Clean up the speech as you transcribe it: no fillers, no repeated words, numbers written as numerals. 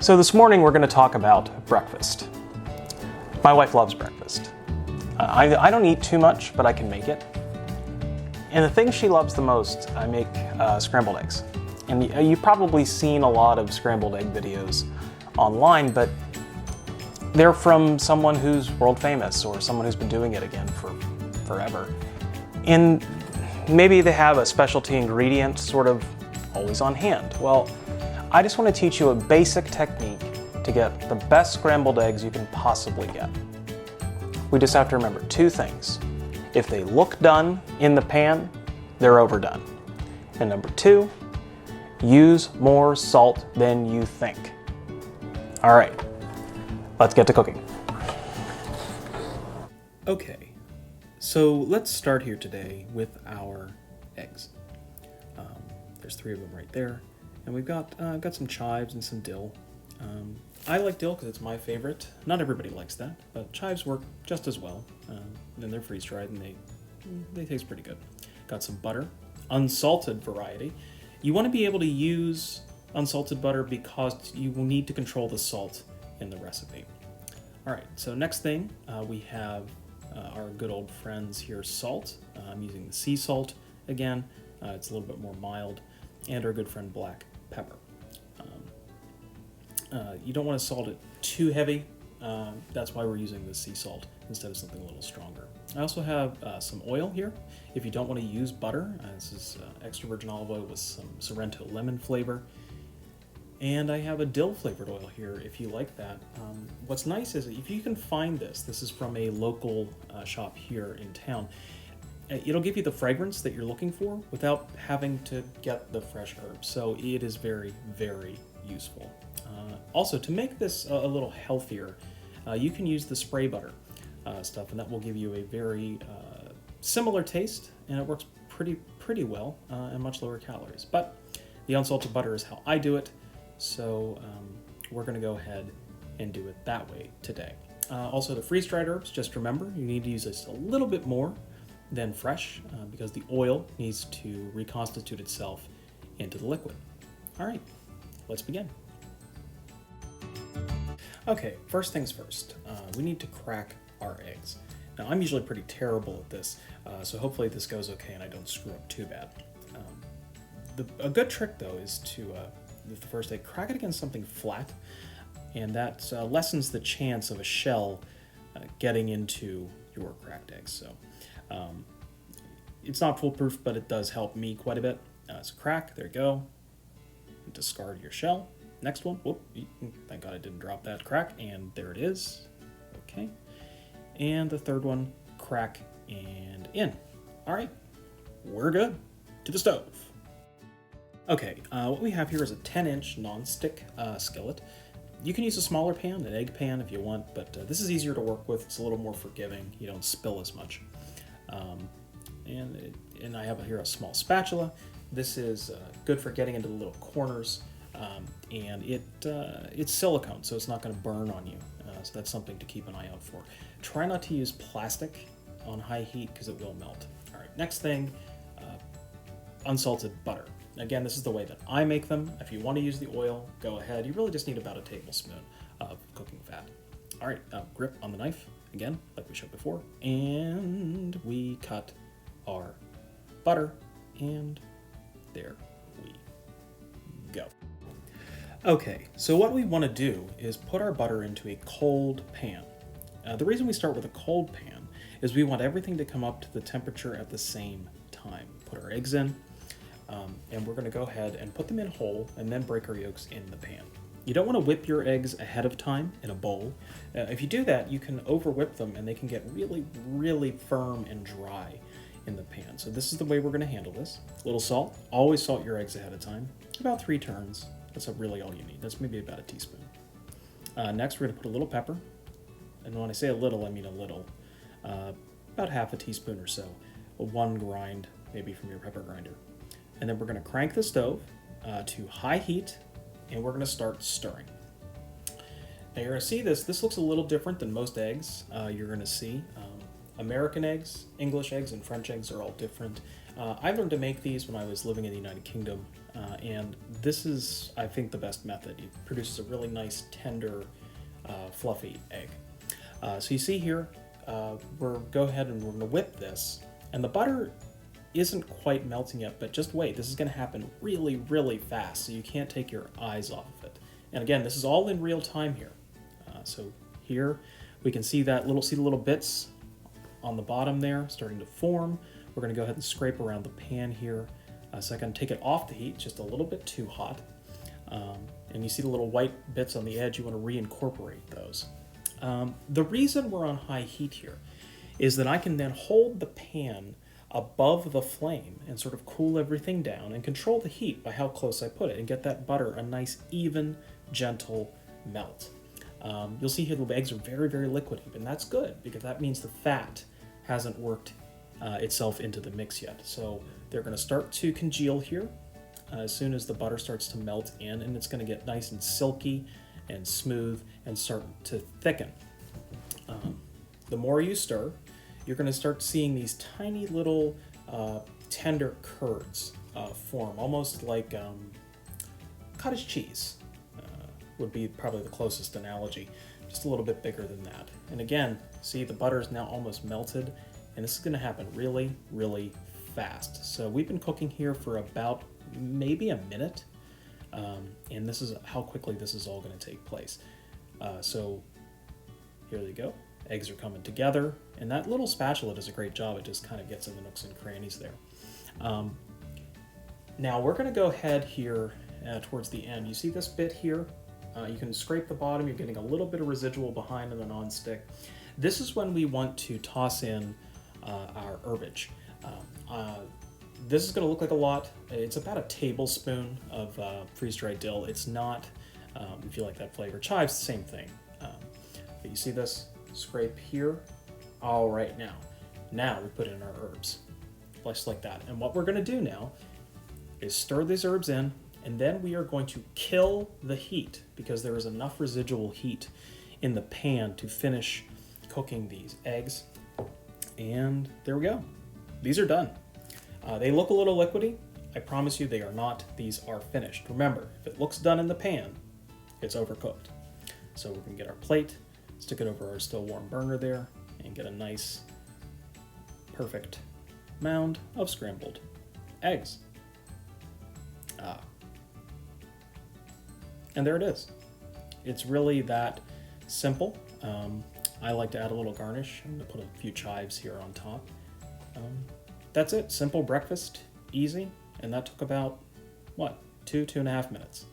So this morning we're going to talk about breakfast. My wife loves breakfast. I don't eat too much, but I can make it. And the thing she loves the most, I make scrambled eggs. And you've probably seen a lot of scrambled egg videos online, but they're from someone who's world famous or someone who's been doing it again for forever. And maybe they have a specialty ingredient sort of always on hand. Well, I just want to teach you a basic technique to get the best scrambled eggs you can possibly get. We just have to remember two things. If they look done in the pan, they're overdone. And number two, use more salt than you think. All right, let's get to cooking. Okay, so let's start here today with our eggs. There's 3 of them right there. And we've got some chives and some dill. I like dill because it's my favorite. Not everybody likes that, but chives work just as well. And they're freeze-dried and they taste pretty good. Got some butter, unsalted variety. You want to be able to use unsalted butter because you will need to control the salt in the recipe. All right, so next thing, we have our good old friends here, salt. I'm using the sea salt again. It's a little bit more mild. And our good friend black pepper. You don't want to salt it too heavy. That's why we're using the sea salt instead of something a little stronger. I also have some oil here. If you don't want to use butter, this is extra virgin olive oil with some Sorrento lemon flavor. And I have a dill flavored oil here if you like that. What's nice is if you can find this is from a local shop here in town. It'll give you the fragrance that you're looking for without having to get the fresh herbs. So it is very, very useful. Also, to make this a little healthier, you can use the spray butter stuff, and that will give you a very similar taste, and it works pretty well and much lower calories. But the unsalted butter is how I do it, so we're going to go ahead and do it that way today. Also, the freeze-dried herbs, just remember, you need to use just a little bit more than fresh because the oil needs to reconstitute itself into the liquid. All right, let's begin. Okay, first things first, we need to crack our eggs. Now, I'm usually pretty terrible at this, so hopefully this goes okay and I don't screw up too bad. A good trick, though, is to, with the first egg, crack it against something flat, and that lessens the chance of a shell getting into your cracked eggs. So it's not foolproof, but it does help me quite a bit. So crack, there you go. Discard your shell. Next one, whoop, thank God I didn't drop that. Crack, and there it is. Okay. And the third one, crack and in. All right, we're good. To the stove. Okay, what we have here is a 10-inch non-stick skillet. You can use a smaller pan, an egg pan if you want, but this is easier to work with. It's a little more forgiving. You don't spill as much. And I have here a small spatula. This is good for getting into the little corners, and it's silicone, so it's not going to burn on you. So that's something to keep an eye out for. Try not to use plastic on high heat because it will melt. All right, next thing, unsalted butter. Again, this is the way that I make them. If you want to use the oil, go ahead. You really just need about a tablespoon of cooking fat. All right, grip on the knife, again, like we showed before, and we cut our butter, and there we go. Okay, so what we want to do is put our butter into a cold pan. The reason we start with a cold pan is we want everything to come up to the temperature at the same time. Put our eggs in, and we're going to go ahead and put them in whole and then break our yolks in the pan. You don't want to whip your eggs ahead of time in a bowl. If you do that, you can over whip them and they can get really, really firm and dry in the pan. So this is the way we're going to handle this. A little salt. Always salt your eggs ahead of time. About 3 turns. That's really all you need. That's maybe about a teaspoon. Next, we're going to put a little pepper. And when I say a little, I mean a little. About half a teaspoon or so. 1 grind, maybe from your pepper grinder. And then we're going to crank the stove to high heat, and we're going to start stirring. Now you're going to see this looks a little different than most eggs you're going to see. American eggs, English eggs, and French eggs are all different. I learned to make these when I was living in the United Kingdom. And this is, I think, the best method. It produces a really nice, tender, fluffy egg. So you see here, we'll go ahead and we're going to whip this. And the butter isn't quite melting yet, but just wait. This is going to happen really, really fast, so you can't take your eyes off of it. And again, this is all in real time here. So here we can see the little bits on the bottom there starting to form. We're going to go ahead and scrape around the pan here. So I can take it off the heat, it's just a little bit too hot. And you see the little white bits on the edge, you want to reincorporate those. The reason we're on high heat here is that I can then hold the pan above the flame and sort of cool everything down and control the heat by how close I put it and get that butter a nice, even, gentle melt. You'll see here the eggs are very, very liquidy, and that's good because that means the fat hasn't worked itself into the mix yet. So they're going to start to congeal here as soon as the butter starts to melt in, and it's going to get nice and silky and smooth and start to thicken. The more you stir, you're going to start seeing these tiny little tender curds form, almost like cottage cheese would be probably the closest analogy, just a little bit bigger than that. And again, see the butter is now almost melted, and this is going to happen really, really fast. So we've been cooking here for about maybe a minute, and this is how quickly this is all going to take place. So here they go. Eggs are coming together, and that little spatula does a great job. It just kind of gets in the nooks and crannies there. Now we're going to go ahead here towards the end. You see this bit here? You can scrape the bottom. You're getting a little bit of residual behind in the non-stick. This is when we want to toss in our herbage. This is going to look like a lot. It's about a tablespoon of freeze-dried dill. It's not, if you like that flavor. Chives, same thing. But you see this? Scrape here. All right, now we put in our herbs, just like that. And what we're going to do now is stir these herbs in, and then we are going to kill the heat because there is enough residual heat in the pan to finish cooking these eggs. And there we go. These are done. They look a little liquidy. I promise you they are not. These are finished. Remember, if it looks done in the pan, it's overcooked. So we're going to get our plate, stick it over our still warm burner there, and get a nice, perfect mound of scrambled eggs. And there it is. It's really that simple. I like to add a little garnish. I'm going to put a few chives here on top. That's it. Simple breakfast, easy, and that took about, 2.5 minutes.